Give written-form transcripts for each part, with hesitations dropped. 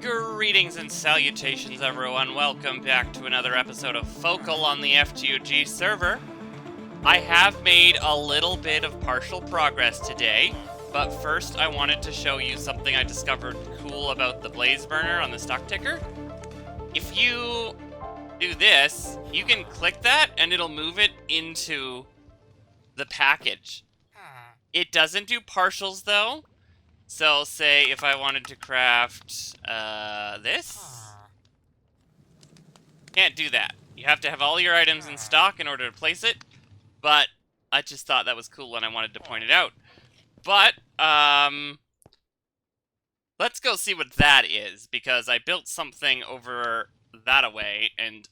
Greetings and salutations, everyone. Welcome back to another episode of Focal on the FGOG server. I have made a little bit of partial progress today, but first I wanted to show you something I discovered cool about the blaze burner on the stock ticker. If you do this, you can click that and it'll move it into the package. It doesn't do partials though. So, say if I wanted to craft, this? Can't do that. You have to have all your items in stock in order to place it, but I just thought that was cool and I wanted to point it out. But, let's go see what that is, because I built something over that-a-way, and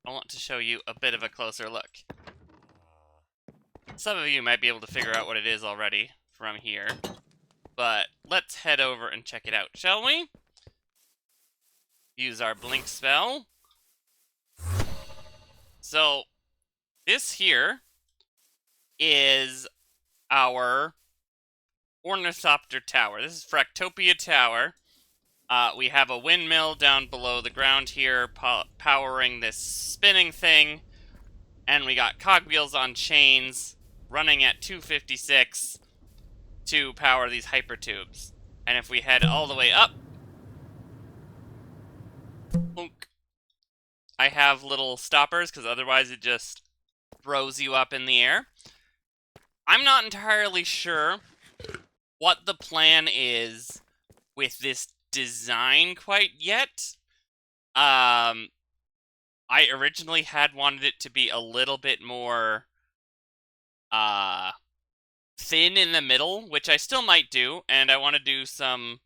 I want to show you a bit of a closer look. Some of you might be able to figure out what it is already from here. But let's head over and check it out, shall we? Use our blink spell. So, this here is our Ornithopter Tower. This is Fractopia Tower. We have a windmill down below the ground here, powering this spinning thing. And we got cogwheels on chains, running at 256. To power these hypertubes. And if we head all the way up, I have little stoppers because otherwise it just throws you up in the air. I'm not entirely sure what the plan is with this design quite yet. I originally had wanted it to be a little bit more thin in the middle, which I still might do, and I want to do some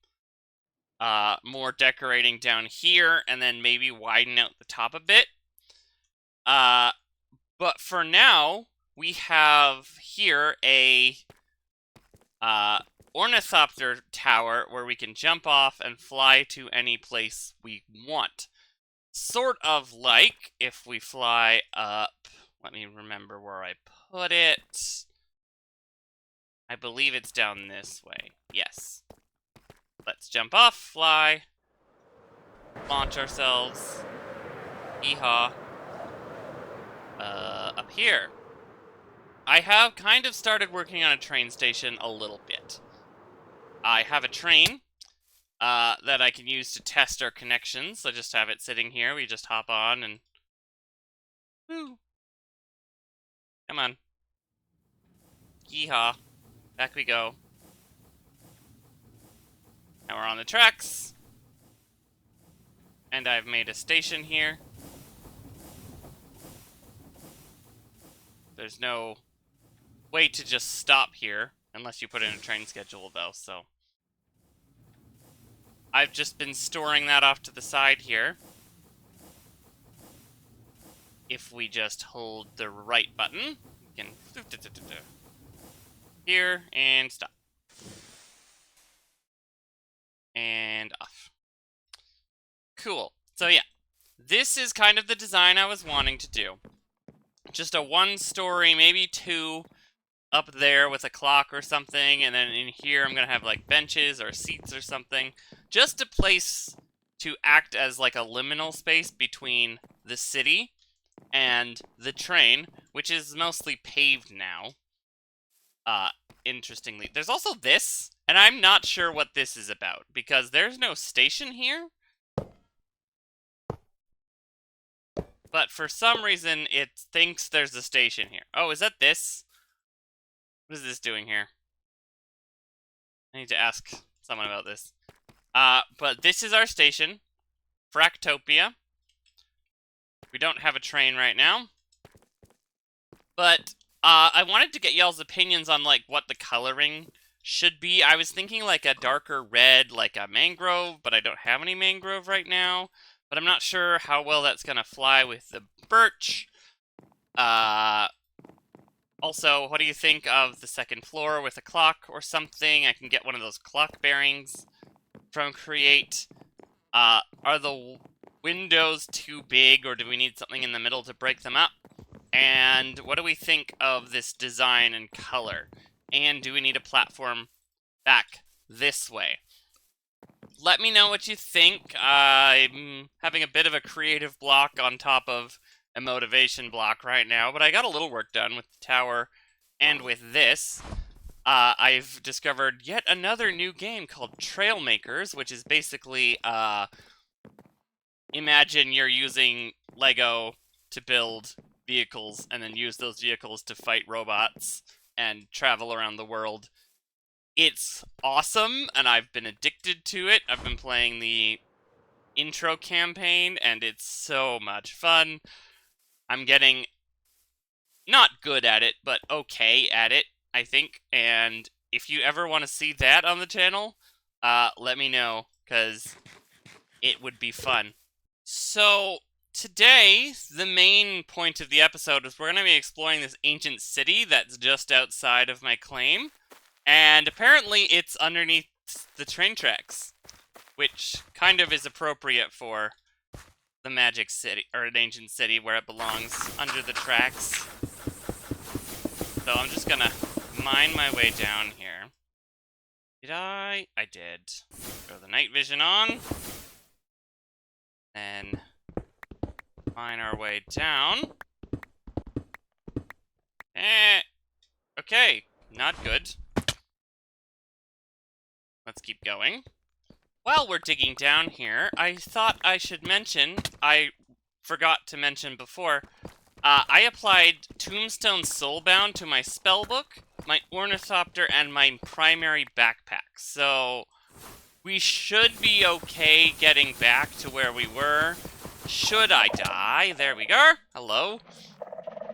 more decorating down here, and then maybe widen out the top a bit. But for now, we have here a Ornithopter Tower where we can jump off and fly to any place we want. Sort of like if we fly up, let me remember where I put it. I believe it's down this way. Yes. Let's jump off, fly, launch ourselves. Yeehaw. Up here. I have kind of started working on a train station a little bit. I have a train that I can use to test our connections. I just have it sitting here. We just hop on and... Woo. Come on. Yeehaw. Back we go. Now we're on the tracks. And I've made a station here. There's no way to just stop here, unless you put in a train schedule though, so. I've just been storing that off to the side here. If we just hold the right button, we can... Here, and stop. And off. Cool. So yeah, this is kind of the design I was wanting to do. Just a one-story, maybe two, up there with a clock or something, and then in here I'm going to have like benches or seats or something. Just a place to act as like a liminal space between the city and the train, which is mostly paved now. Interestingly. There's also this, and I'm not sure what this is about, because there's no station here. But for some reason, it thinks there's a station here. Oh, is that this? What is this doing here? I need to ask someone about this. But this is our station, Fractopia. We don't have a train right now. But I wanted to get y'all's opinions on like what the coloring should be. I was thinking like a darker red, like a mangrove, but I don't have any mangrove right now. But I'm not sure how well that's gonna fly with the birch. Also, what do you think of the second floor with a clock or something? I can get one of those clock bearings from Create. Are the windows too big, or do we need something in the middle to break them up? And what do we think of this design and color? And do we need a platform back this way? let me know what you think. I'm having a bit of a creative block on top of a motivation block right now, but I got a little work done with the tower and with this. I've discovered yet another new game called Trailmakers, which is basically, imagine you're using Lego to build vehicles and then use those vehicles to fight robots and travel around the world. It's awesome, and I've been addicted to it. I've been playing the intro campaign, and it's so much fun. I'm getting not good at it, but okay at it, I think. And if you ever want to see that on the channel, let me know, because it would be fun. So, today, the main point of the episode is we're going to be exploring this ancient city that's just outside of my claim. And apparently it's underneath the train tracks, which kind of is appropriate for the magic city, or an ancient city where it belongs, under the tracks. So I'm just gonna mine my way down here. Did I? I did. Throw the night vision on. Then mine our way down. Okay, not good. Let's keep going. While we're digging down here, I thought I should mention, I forgot to mention before, I applied Tombstone Soulbound to my spellbook, my Ornithopter, and my primary backpack. So, we should be okay getting back to where we were. Should I die? There we go. Hello.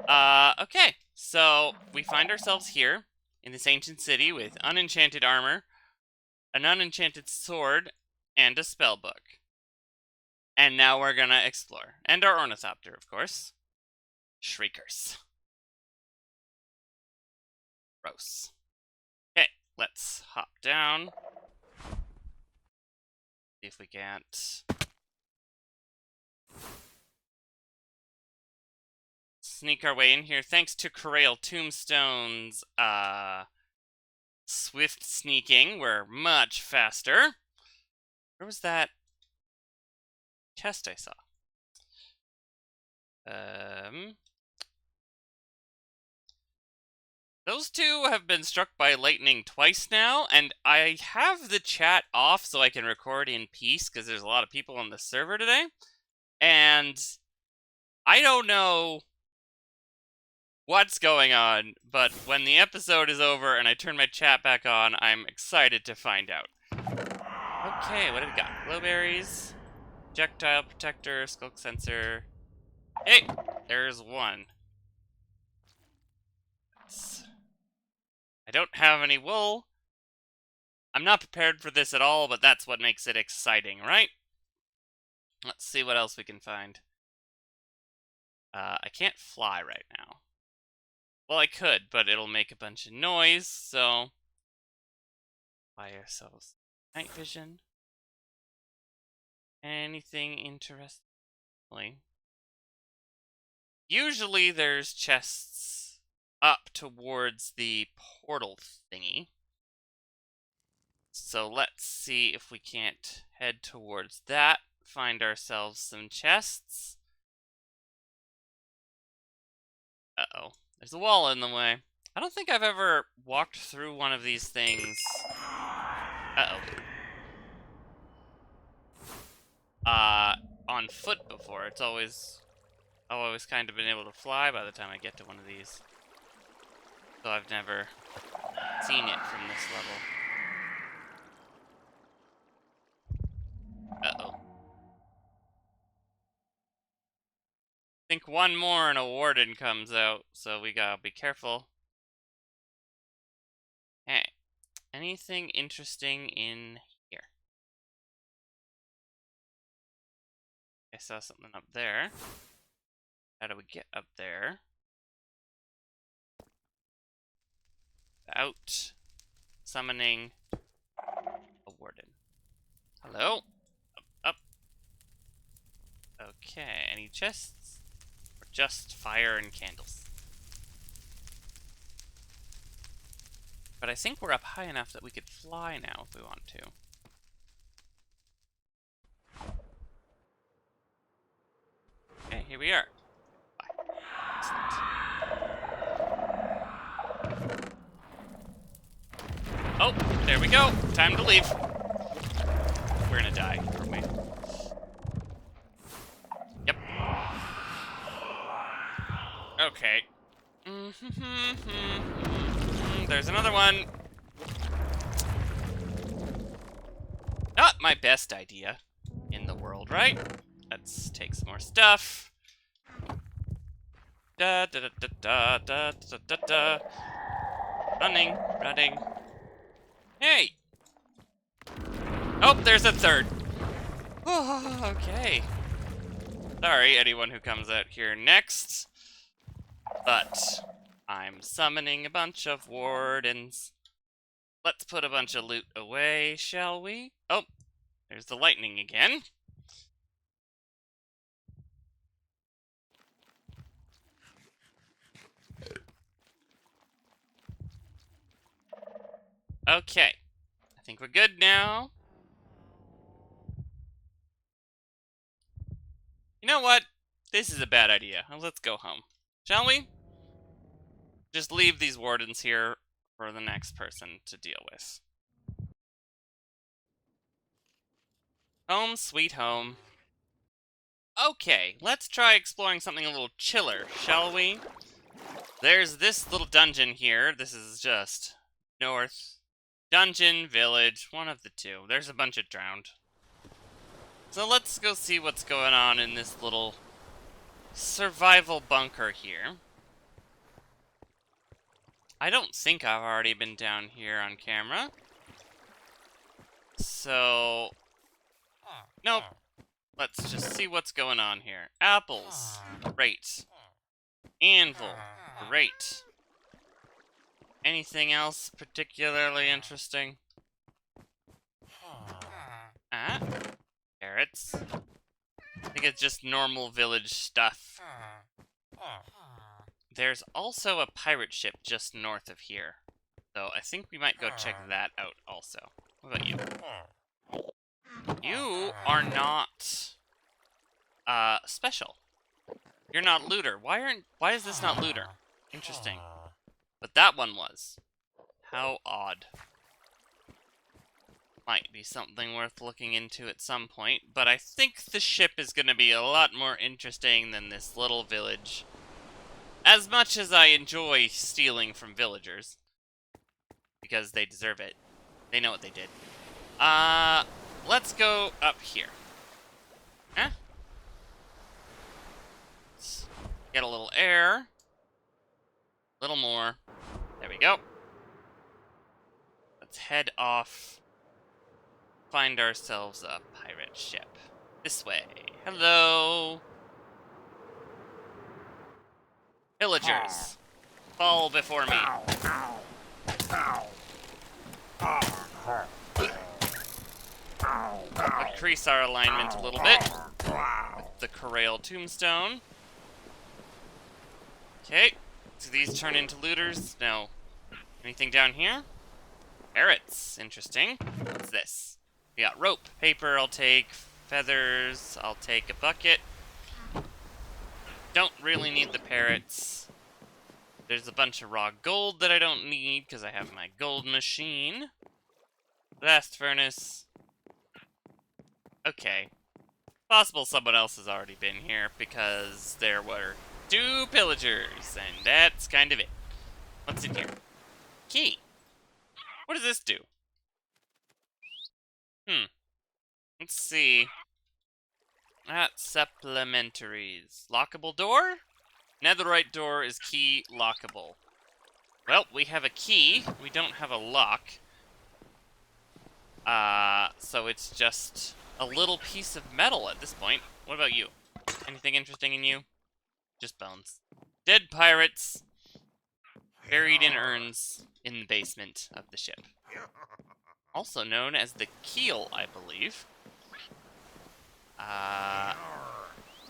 Okay. So, we find ourselves here, in this ancient city with unenchanted armor, an unenchanted sword, and a spellbook. And now we're gonna explore. And our Ornithopter, of course. Shriekers. Gross. Okay, let's hop down. See if we can't sneak our way in here. Thanks to Corrail Tombstone's swift sneaking, we're much faster. Where was that chest I saw? Those two have been struck by lightning twice now, and I have the chat off so I can record in peace, because there's a lot of people on the server today. And I don't know what's going on, but when the episode is over and I turn my chat back on, I'm excited to find out. Okay, what do we got? Glowberries, projectile protector, skulk sensor. Hey, there's one. I don't have any wool. I'm not prepared for this at all, but that's what makes it exciting, right? Let's see what else we can find. I can't fly right now. Well, I could, but it'll make a bunch of noise, so buy ourselves night vision. Anything interesting? Usually there's chests up towards the portal thingy. So let's see if we can't head towards that, find ourselves some chests. Uh-oh. There's a wall in the way. I don't think I've ever walked through one of these things. Uh-oh. On foot before. I've always kind of been able to fly by the time I get to one of these. So I've never seen it from this level. Uh-oh. I think one more and a warden comes out, so we gotta be careful. Hey, anything interesting in here? I saw something up there. How do we get up there? Out. Summoning a warden. Hello? Up. Okay, any chests? Or just fire and candles? But I think we're up high enough that we could fly now if we want to. here we are. Bye. Excellent. Oh, there we go. Time to leave. We're gonna die, aren't we? Yep. Okay. There's another one. Not my best idea in the world, right? Let's take some more stuff. Da da da da da da da da. Running, running. Hey! Oh, there's a third. Oh, okay. Sorry, anyone who comes out here next. But I'm summoning a bunch of wardens. Let's put a bunch of loot away, shall we? Oh, there's the lightning again. Okay. I think we're good now. You know what? This is a bad idea. Let's go home. Shall we? Just leave these wardens here for the next person to deal with. Home sweet home. Okay, let's try exploring something a little chiller, shall we? There's this little dungeon here. This is just north. Dungeon, village, one of the two. There's a bunch of drowned. So let's go see what's going on in this little survival bunker here. I don't think I've already been down here on camera. So, nope. Let's just see what's going on here. Apples, great. Anvil, great. Anything else particularly interesting? Ah, carrots. I think it's just normal village stuff. There's also a pirate ship just north of here. So I think we might go check that out also. What about you? You are not special. You're not looter. Why is this not looter? Interesting. But that one was. How odd. Might be something worth looking into at some point, but I think the ship is going to be a lot more interesting than this little village. As much as I enjoy stealing from villagers. Because they deserve it. They know what they did. Let's go up here. Huh? Let's get a little air. A little more. There we go. Let's head off. Find ourselves a pirate ship. This way. Hello. Villagers. Fall before me. Increase our alignment a little bit with the Corral Tombstone. Okay, do these turn into looters? No. Anything down here? Parrots, interesting. What's this? We got rope, paper, I'll take. Feathers, I'll take a bucket. Don't really need the parrots. There's a bunch of raw gold that I don't need because I have my gold machine. Blast furnace. Okay. Possible someone else has already been here because there were 2 pillagers, and that's kind of it. What's in here? Key. What does this do? Let's see. Supplementaries. Lockable door? Netherite door is key lockable. Well, we have a key. We don't have a lock. So it's just a little piece of metal at this point. What about you? Anything interesting in you? Just bones. Dead pirates. Buried in urns in the basement of the ship. Also known as the keel, I believe.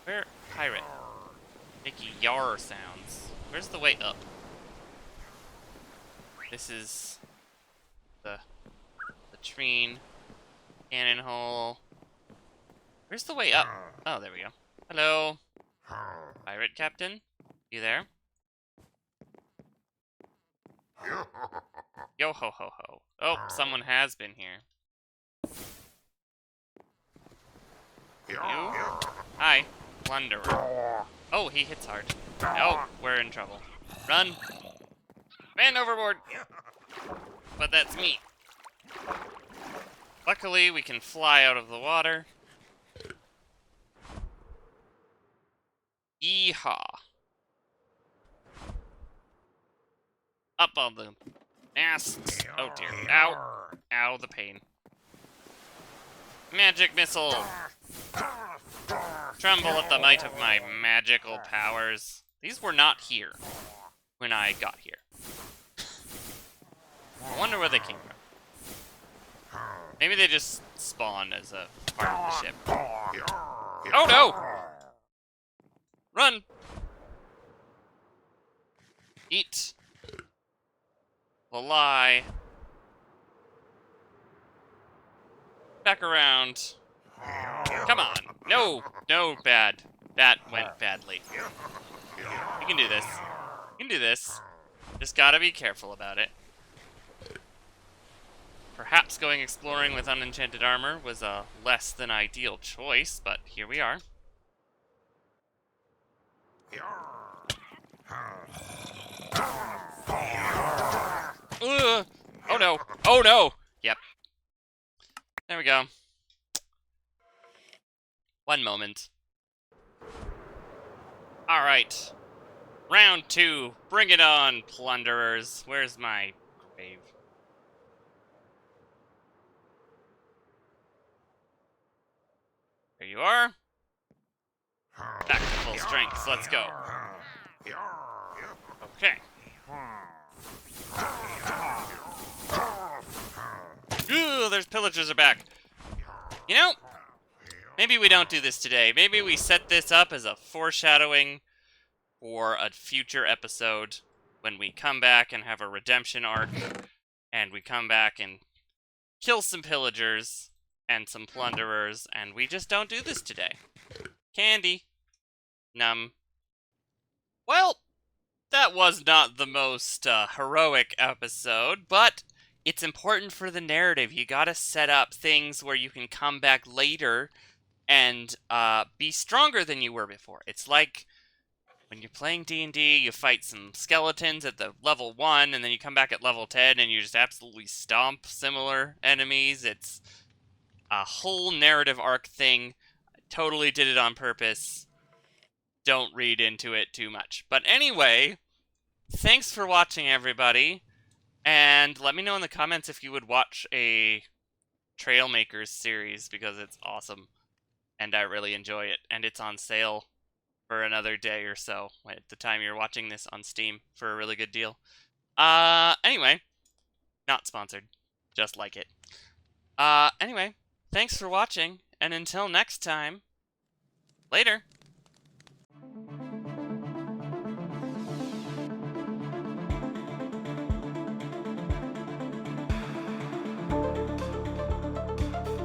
Where? Pirate. Making yar sounds. Where's the way up? This is the latrine. Cannon hole. Where's the way up? Oh, there we go. Hello. Pirate Captain? You there? Yo ho ho ho. Oh, someone has been here. You? Hi, plunderer. Oh, he hits hard. Oh, we're in trouble. Run! Man overboard! But that's me. Luckily, we can fly out of the water. Yeehaw. Up on the masts. Oh dear. Ow. Ow, the pain. Magic missile! Tremble at the might of my magical powers. These were not here when I got here. I wonder where they came from. Maybe they just spawned as a part of the ship. Oh no! Run! Eat. Lie. Back around. Come on. No. No, bad. That went badly. You can do this. You can do this. Just gotta be careful about it. Perhaps going exploring with unenchanted armor was a less than ideal choice, but here we are. Ugh. Oh no. Oh no. Yep. There we go. One moment. Alright. Round 2. Bring it on, plunderers. Where's my grave? There you are. Back to full strength. Let's go. Okay. Ooh, there's pillagers are back. You know, maybe we don't do this today. Maybe we set this up as a foreshadowing for a future episode when we come back and have a redemption arc, and we come back and kill some pillagers and some plunderers, and we just don't do this today. Candy. Num. Well, that was not the most heroic episode, but it's important for the narrative. You gotta set up things where you can come back later and be stronger than you were before. It's like when you're playing D&D, you fight some skeletons at the level 1, and then you come back at level 10 and you just absolutely stomp similar enemies. It's a whole narrative arc thing. I totally did it on purpose. Don't read into it too much. But anyway, thanks for watching, everybody. And let me know in the comments if you would watch a Trailmakers series, because it's awesome. And I really enjoy it. And it's on sale for another day or so at the time you're watching this on Steam for a really good deal. Anyway, not sponsored. Just like it. Anyway, thanks for watching. And until next time, later.